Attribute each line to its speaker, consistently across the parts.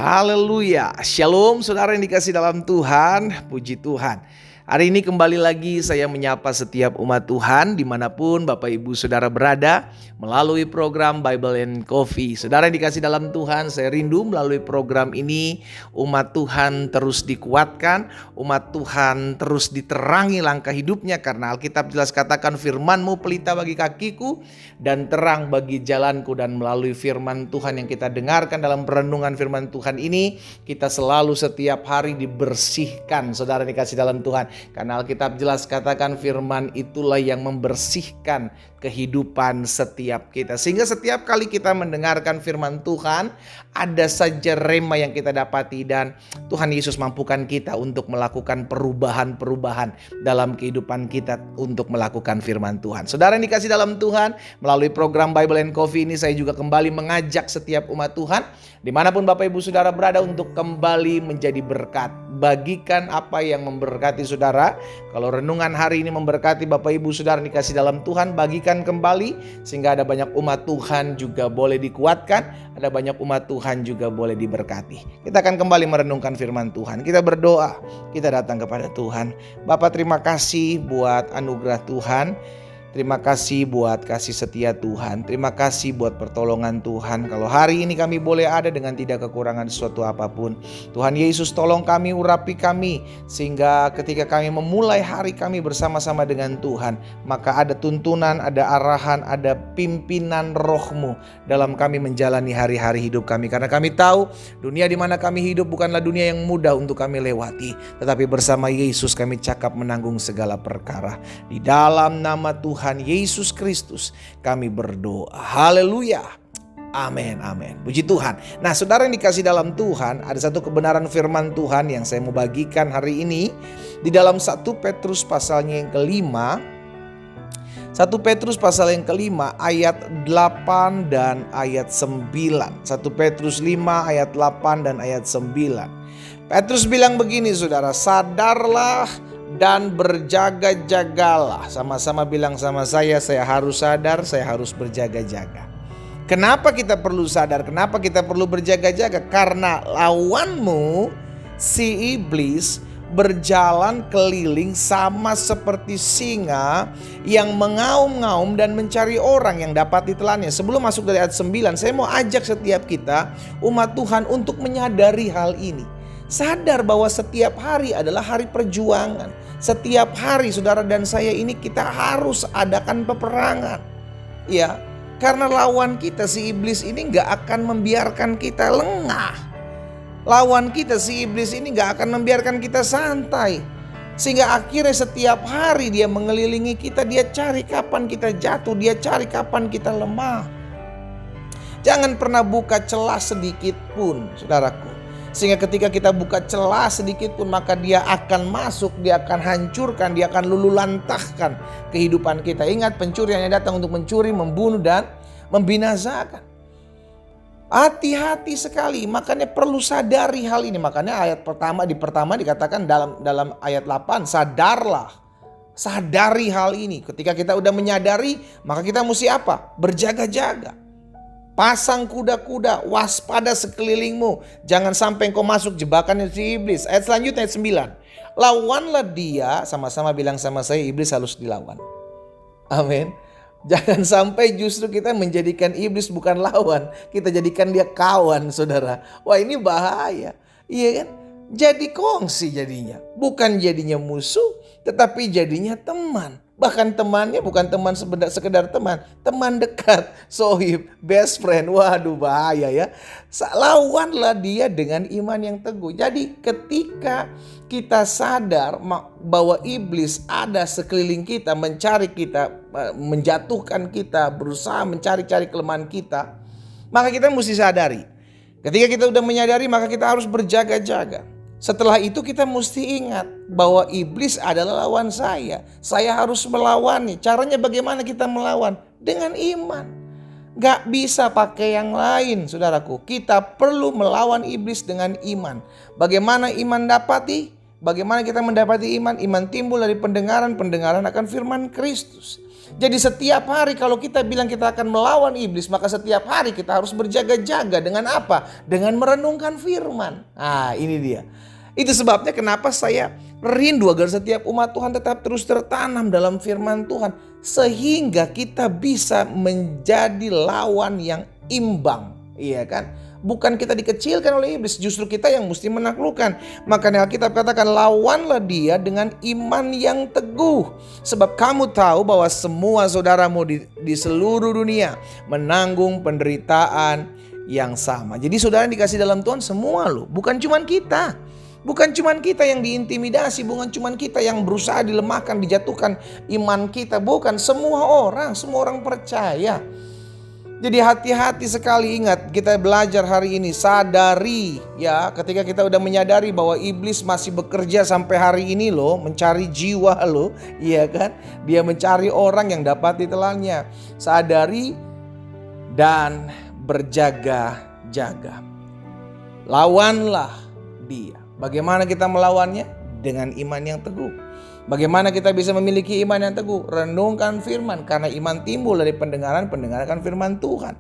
Speaker 1: Haleluya, shalom saudara yang dikasih dalam Tuhan, puji Tuhan. Hari ini kembali lagi saya menyapa setiap umat Tuhan dimanapun Bapak Ibu Saudara berada melalui program Bible and Coffee. Saudara yang dikasih dalam Tuhan, saya rindu melalui program ini umat Tuhan terus dikuatkan, umat Tuhan terus diterangi langkah hidupnya, karena Alkitab jelas katakan firman-Mu pelita bagi kakiku dan terang bagi jalanku. Dan melalui firman Tuhan yang kita dengarkan dalam perenungan firman Tuhan ini, kita selalu setiap hari dibersihkan, saudara dikasih dalam Tuhan. Karena Alkitab jelas katakan firman itulah yang membersihkan kehidupan setiap kita. Sehingga setiap kali kita mendengarkan firman Tuhan, ada saja rema yang kita dapati, dan Tuhan Yesus mampukan kita untuk melakukan perubahan-perubahan dalam kehidupan kita untuk melakukan firman Tuhan. Saudara yang dikasih dalam Tuhan, melalui program Bible and Coffee ini saya juga kembali mengajak setiap umat Tuhan dimanapun Bapak Ibu Saudara berada untuk kembali menjadi berkat. Bagikan apa yang memberkati saudara. Kalau renungan hari ini memberkati Bapak Ibu Saudara dikasih dalam Tuhan, bagikan kembali sehingga ada banyak umat Tuhan juga boleh dikuatkan, ada banyak umat Tuhan juga boleh diberkati. Kita akan kembali merenungkan firman Tuhan. Kita berdoa, kita datang kepada Tuhan. Bapak, terima kasih buat anugerah Tuhan. Terima kasih buat kasih setia Tuhan. Terima kasih buat pertolongan Tuhan. Kalau hari ini kami boleh ada dengan tidak kekurangan sesuatu apapun, Tuhan Yesus tolong kami, urapi kami, sehingga ketika kami memulai hari kami bersama-sama dengan Tuhan, maka ada tuntunan, ada arahan, ada pimpinan Roh-Mu dalam kami menjalani hari-hari hidup kami. Karena kami tahu dunia di mana kami hidup bukanlah dunia yang mudah untuk kami lewati, tetapi bersama Yesus kami cakap menanggung segala perkara. Di dalam nama Tuhan Yesus Kristus kami berdoa. Haleluya. Amin, amin. Puji Tuhan. Nah, saudara yang dikasih dalam Tuhan, ada satu kebenaran firman Tuhan yang saya mau bagikan hari ini di dalam 1 Petrus pasalnya yang kelima. 1 Petrus pasal yang kelima ayat 8 dan ayat 9. 1 Petrus 5 ayat 8 dan ayat 9. Petrus bilang begini saudara, sadarlah dan berjaga-jagalah. Sama-sama bilang sama saya harus sadar, saya harus berjaga-jaga. Kenapa kita perlu sadar? Kenapa kita perlu berjaga-jaga? Karena lawanmu, si iblis, berjalan keliling sama seperti singa yang mengaum-ngaum dan mencari orang yang dapat ditelannya. Sebelum masuk dari ayat 9, saya mau ajak setiap kita, umat Tuhan, untuk menyadari hal ini. Sadar bahwa setiap hari adalah hari perjuangan. Setiap hari saudara dan saya ini kita harus adakan peperangan. Ya, karena lawan kita si iblis ini gak akan membiarkan kita lengah. Lawan kita si iblis ini gak akan membiarkan kita santai. Sehingga akhirnya setiap hari dia mengelilingi kita. Dia cari kapan kita jatuh, dia cari kapan kita lemah. Jangan pernah buka celah sedikit pun saudaraku. Sehingga ketika kita buka celah sedikit pun, maka dia akan masuk, dia akan hancurkan, dia akan lululantahkan kehidupan kita. Ingat, pencuri hanya datang untuk mencuri, membunuh dan membinasakan. Hati-hati sekali, makanya perlu sadari hal ini. Makanya ayat pertama dikatakan dalam ayat 8, sadarlah. Sadari hal ini. Ketika kita udah menyadari, maka kita mesti apa? Berjaga-jaga. Pasang kuda-kuda, waspada sekelilingmu. Jangan sampai engkau masuk jebakan si iblis. Ayat selanjutnya ayat 9. Lawanlah dia, sama-sama bilang sama saya, iblis harus dilawan. Amin. Jangan sampai justru kita menjadikan iblis bukan lawan, kita jadikan dia kawan, saudara. Wah, ini bahaya. Iya kan? Jadi kongsi jadinya. Bukan jadinya musuh, tetapi jadinya teman. Bahkan temannya bukan teman sekedar teman, teman dekat, sohib, best friend. Waduh, bahaya ya. Lawanlah dia dengan iman yang teguh. Jadi ketika kita sadar bahwa iblis ada sekeliling kita, mencari kita, menjatuhkan kita, berusaha mencari-cari kelemahan kita, maka kita mesti sadari. Ketika kita udah menyadari, maka kita harus berjaga-jaga. Setelah itu kita mesti ingat bahwa iblis adalah lawan saya. Saya harus melawannya. Caranya bagaimana kita melawan? Dengan iman. Gak bisa pakai yang lain, saudaraku. Kita perlu melawan iblis dengan iman. Bagaimana iman dapati? Bagaimana kita mendapati iman? Iman timbul dari pendengaran, pendengaran akan firman Kristus. Jadi setiap hari kalau kita bilang kita akan melawan iblis, maka setiap hari kita harus berjaga-jaga. Dengan apa? Dengan merenungkan firman. Nah, ini dia. Itu sebabnya kenapa saya rindu agar setiap umat Tuhan tetap terus tertanam dalam firman Tuhan. Sehingga kita bisa menjadi lawan yang imbang. Iya kan? Bukan kita dikecilkan oleh iblis, justru kita yang mesti menaklukkan. Makanya Alkitab katakan, lawanlah dia dengan iman yang teguh. Sebab kamu tahu bahwa semua saudaramu di seluruh dunia menanggung penderitaan yang sama. Jadi saudara yang dikasih dalam Tuhan semua loh, bukan cuma kita. Bukan cuma kita yang diintimidasi, bukan cuma kita yang berusaha dilemahkan, dijatuhkan iman kita. Bukan, semua orang percaya. Jadi hati-hati sekali, ingat, kita belajar hari ini, sadari ya, ketika kita udah menyadari bahwa iblis masih bekerja sampai hari ini loh, mencari jiwa loh, iya kan? Dia mencari orang yang dapat ditelannya. Sadari dan berjaga-jaga. Lawanlah dia. Bagaimana kita melawannya? Dengan iman yang teguh. Bagaimana kita bisa memiliki iman yang teguh? Renungkan firman, karena iman timbul dari pendengaran firman Tuhan.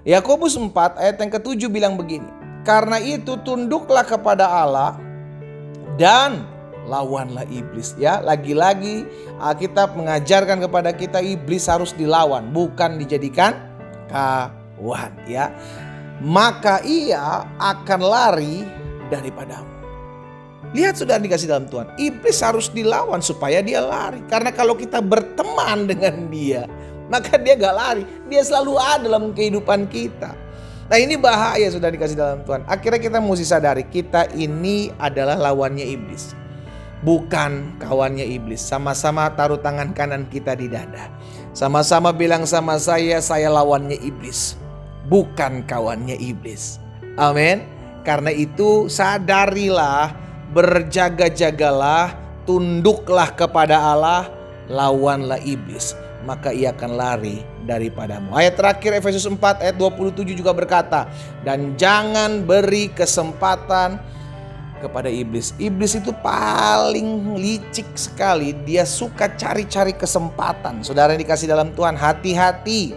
Speaker 1: Yakobus 4 ayat yang ke-7 bilang begini, karena itu tunduklah kepada Allah dan lawanlah iblis. Ya, lagi-lagi Alkitab mengajarkan kepada kita iblis harus dilawan, bukan dijadikan kawan. Ya, maka ia akan lari daripadamu. Lihat saudara dikasih dalam Tuhan, iblis harus dilawan supaya dia lari. Karena kalau kita berteman dengan dia, maka dia gak lari. Dia selalu ada dalam kehidupan kita. Nah, ini bahaya saudara dikasih dalam Tuhan. Akhirnya kita mesti sadari, kita ini adalah lawannya iblis, bukan kawannya iblis. Sama-sama taruh tangan kanan kita di dada. Sama-sama bilang sama saya lawannya iblis, bukan kawannya iblis. Amin. Karena itu sadarilah, berjaga-jagalah, tunduklah kepada Allah, lawanlah iblis, maka ia akan lari daripadamu. Ayat terakhir Efesus 4 ayat 27 juga berkata, dan jangan beri kesempatan kepada iblis. Iblis itu paling licik sekali, dia suka cari-cari kesempatan. Saudara yang dikasih dalam Tuhan, hati-hati.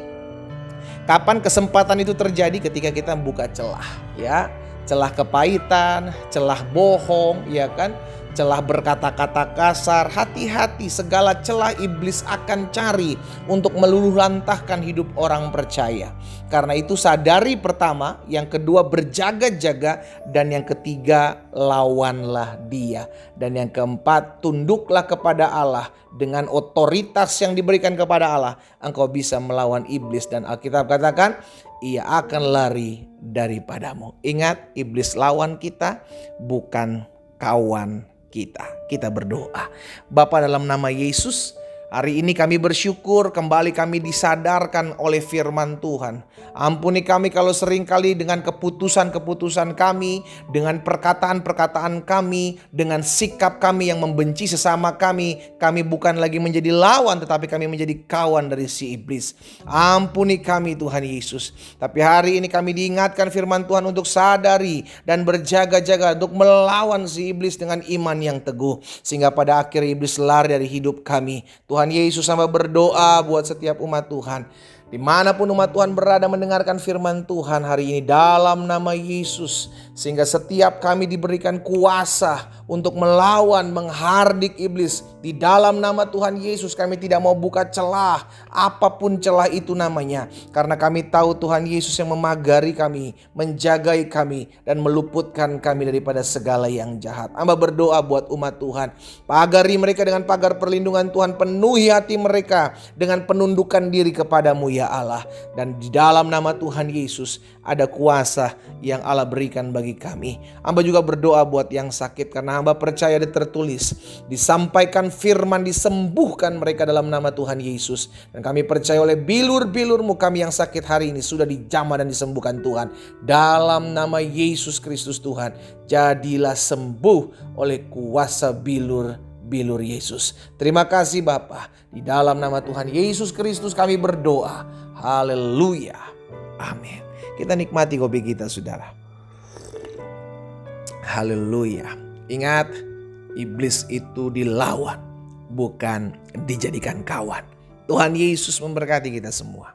Speaker 1: Kapan kesempatan itu terjadi? Ketika kita membuka celah, ya. Celah kepahitan, celah bohong, ya kan? Celah berkata-kata kasar. Hati-hati, segala celah iblis akan cari untuk meluluhlantahkan hidup orang percaya. Karena itu sadari pertama, yang kedua berjaga-jaga, dan yang ketiga lawanlah dia. Dan yang keempat, tunduklah kepada Allah. Dengan otoritas yang diberikan kepada Allah, engkau bisa melawan iblis. Dan Alkitab katakan, ia akan lari daripadamu. Ingat, iblis lawan kita, bukan kawan kita. Kita berdoa. Bapa, dalam nama Yesus, hari ini kami bersyukur kembali kami disadarkan oleh firman Tuhan. Ampuni kami kalau seringkali dengan keputusan-keputusan kami, dengan perkataan-perkataan kami, dengan sikap kami yang membenci sesama kami bukan lagi menjadi lawan, tetapi kami menjadi kawan dari si iblis. Ampuni kami Tuhan Yesus. Tapi hari ini kami diingatkan firman Tuhan untuk sadari dan berjaga-jaga untuk melawan si iblis dengan iman yang teguh. Sehingga pada akhir iblis lari dari hidup kami. Tuhan Yesus, hamba berdoa buat setiap umat Tuhan. Dimanapun umat Tuhan berada mendengarkan firman Tuhan hari ini dalam nama Yesus. Sehingga setiap kami diberikan kuasa untuk melawan, menghardik iblis. Di dalam nama Tuhan Yesus kami tidak mau buka celah, apapun celah itu namanya. Karena kami tahu Tuhan Yesus yang memagari kami, menjagai kami, dan meluputkan kami daripada segala yang jahat. Hamba berdoa buat umat Tuhan. Pagari mereka dengan pagar perlindungan Tuhan. Penuhi hati mereka dengan penundukan diri kepadamu ya Allah. Dan di dalam nama Tuhan Yesus ada kuasa yang Allah berikan bagi kami. Hamba juga berdoa buat yang sakit, karena hamba percaya ada tertulis, disampaikan firman, disembuhkan mereka dalam nama Tuhan Yesus. Dan kami percaya oleh bilur-bilur-Mu kami yang sakit hari ini sudah dijamah dan disembuhkan Tuhan. Dalam nama Yesus Kristus Tuhan, jadilah sembuh oleh kuasa bilur Yesus. Terima kasih Bapa. Di dalam nama Tuhan Yesus Kristus kami berdoa. Haleluya. Amin. Kita nikmati kopi kita saudara. Haleluya. Ingat, iblis itu dilawan, bukan dijadikan kawan. Tuhan Yesus memberkati kita semua.